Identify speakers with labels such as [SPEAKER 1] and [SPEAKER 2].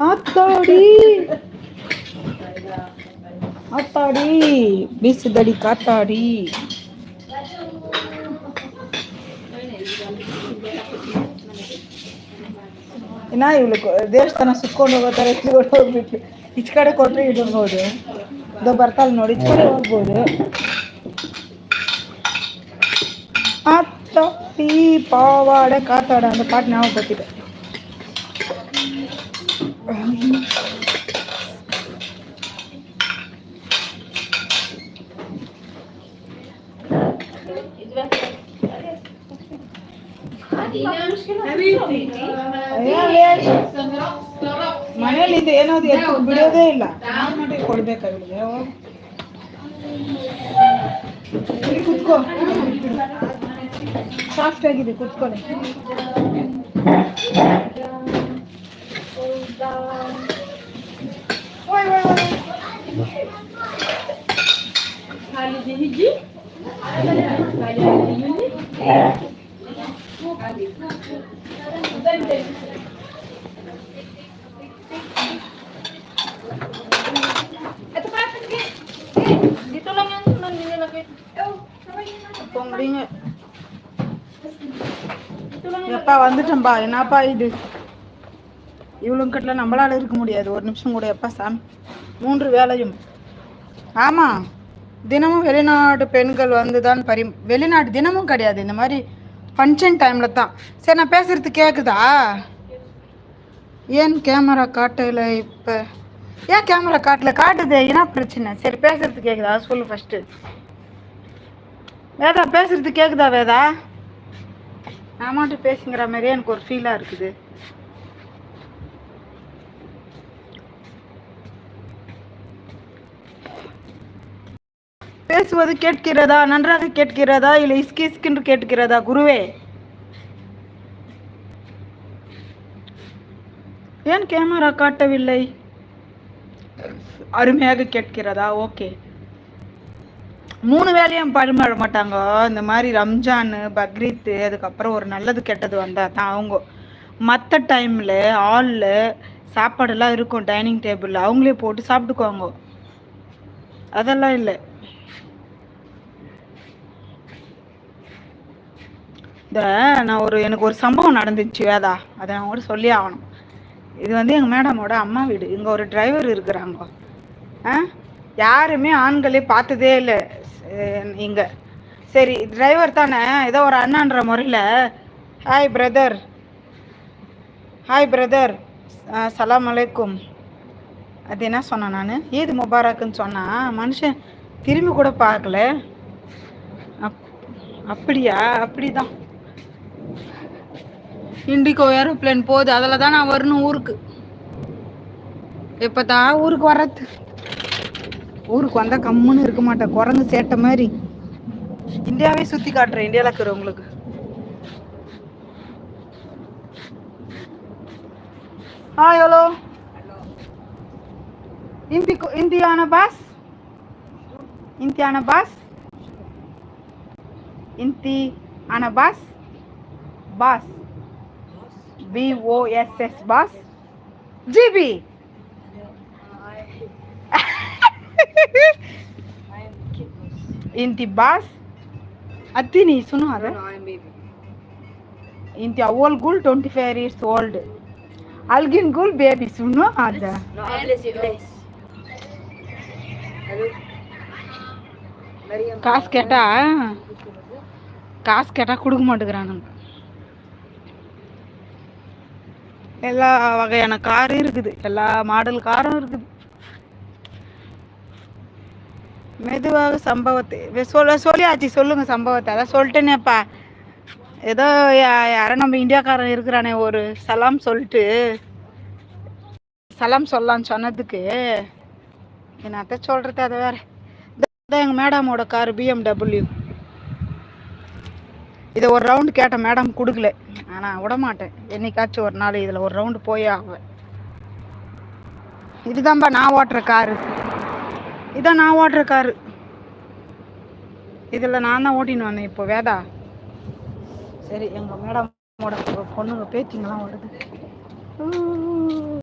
[SPEAKER 1] ஆத்தாடி ஆத்தாடி வீசுதடி காத்தாடி. ಇನ್ನ ಇವಳು ದೇವಸ್ಥಾನ ಸುತ್ಕೊಂಡು ಹೋಗೋತಾರೆ ಹೋಗ್ಬಿಟ್ಟು ಈಚ ಕಡೆ ಕೊಟ್ಟರೆ ಇಡ್ಬೋದು. ಇದು ಬರ್ತಾಳೆ ನೋಡಿ, ಈಚ ಕಡೆ ಹೋಗ್ಬೋದು. ஆத்தாடி பாவாடை காத்தாட அந்த பாட்டு ஞாபகம் பற்றிட்டு ಮನೇಲಿ ಇದು ಏನಾದ್ರು ಎತ್ತು ಬಿಡೋದೇ ಇಲ್ಲ. ನಾನು ಮಾಡಿ ಕೊಡ್ಬೇಕಾಗಿದೆ. ಕುತ್ಕೋ, ಸಾಫ್ಟ್ ಆಗಿದೆ, ಕುತ್ಕೊಳ್ಳಿ. எப்பா வந்துட்டேன்பா. என்னப்பா இது இவ்வளவு கட்டில் நம்மளால இருக்க முடியாது ஒரு நிமிஷம் கூட. எப்பா சாமி 3 வேலையும். ஆமாம், தினமும் வெளிநாட்டு பெண்கள் வந்து தான் வெளிநாட்டு தினமும் கிடையாது, இந்த மாதிரி ஃபங்க்ஷன் டைமில் தான். சரி, நான் பேசுகிறது கேட்குதா? ஏன் கேமரா காட்டலை? இப்போ ஏன் கேமரா காட்டல? காட்டுது, என்ன பிரச்சனை? சரி, பேசுறது கேட்குதா சொல்லு ஃபஸ்ட்டு. வேதா, பேசுறது கேட்குதா வேதா? நான் மட்டும் பேசுங்கிற மாதிரியே எனக்கு ஒரு ஃபீலாக இருக்குது. பேசுவது கேட்கிறதா? நன்றாக கேட்கிறதா இல்லை இஸ்கி இஸ்கின்று கேட்கிறதா குருவே? ஏன் கேமரா காட்டவில்லை? அருமையாக கேட்கிறதா? ஓகே. 3 வேலையும் பரிமாற மாட்டாங்க. இந்த மாதிரி ரம்ஜான், பக்ரீத்து, அதுக்கப்புறம் ஒரு நல்லது கெட்டது வந்தால் தான் அவங்க. மற்ற டைமில் ஹாலில் சாப்பாடெல்லாம் இருக்கும், டைனிங் டேபிளில் அவங்களே போட்டு சாப்பிட்டுக்குவாங்க. அதெல்லாம் இல்லை. எனக்கு ஒரு சம்பவம் நடந்துச்சு வேதா, அதை நான் கூட சொல்லி ஆகணும். இது வந்து எங்கள் மேடமோட அம்மா வீடு. இங்கே ஒரு டிரைவர் இருக்கிறாங்க. யாருமே ஆண்களே பார்த்ததே இல்லை இங்கே. சரி, டிரைவர் தானே, ஏதோ ஒரு அண்ணான்ற முறையில் ஹாய் பிரதர், ஹாய் பிரதர், சலாம் அலைக்கும், அது என்ன சொன்னேன் நான், ஈத் முபாரக்குன்னு சொன்னால் மனுஷன் திரும்பி கூட பார்க்கல. அப்படியா? அப்படிதான். இண்டிகோ ஏரோப்ளேன் போகுது, அதில் தான் நான் வரணும் ஊருக்கு. இப்போ தான் ஊருக்கு வர்றது. ஊருக்கு வந்தால் கம்முன்னு இருக்க மாட்டேன், குரங்கு சேட்டை மாதிரி. இந்தியாவே சுற்றி காட்டுறேன், இந்தியாவில் இருக்கிறவங்களுக்கு. ஹலோ, இந்தியான பாஸ், இந்தியான பாஸ், இந்தி ஆன boss, boss BOSS boss, GB इंती बास अति नहीं सुनो अरे इंती अवल गुल 25 years old algin गुल baby सुनो आजा காசு கேட்டா கொடுக்க மாட்டேங்கிறானுங்க. எல்லா வகையான காரும் இருக்குது, எல்லா மாடல் காரும் இருக்குது. மெதுவாக சம்பவத்தை சொல்லியாச்சு, சொல்லுங்க சம்பவத்தை. அதான் சொல்லிட்டேனேப்பா, ஏதோ யாரோ நம்ம இந்தியாக்காரன் இருக்கிறானே ஒரு சலாம் சொல்லிட்டு சலாம் சொல்லலான்னு சொன்னதுக்கு என்னத்த சொல்றது. அதை வேற எங்கள் மேடமோட கார் BMW. இதை ஒரு ரவுண்டு கேட்டேன், மேடம் கொடுக்கல. ஆனால் விடமாட்டேன், என்னைக்காச்சும் ஒரு நாள் இதில் ஒரு ரவுண்டு போயே ஆகுவேன். இதுதான்பா நான் ஓட்டுற காரு, இதான் நான் ஓட்டுற காரு. இதில் நான் தான் ஓட்டின்னு வந்தேன் இப்போ வேதா. சரி, எங்கள் மேடமோட பொண்ணுங்க பேத்திங்கெல்லாம் வருது.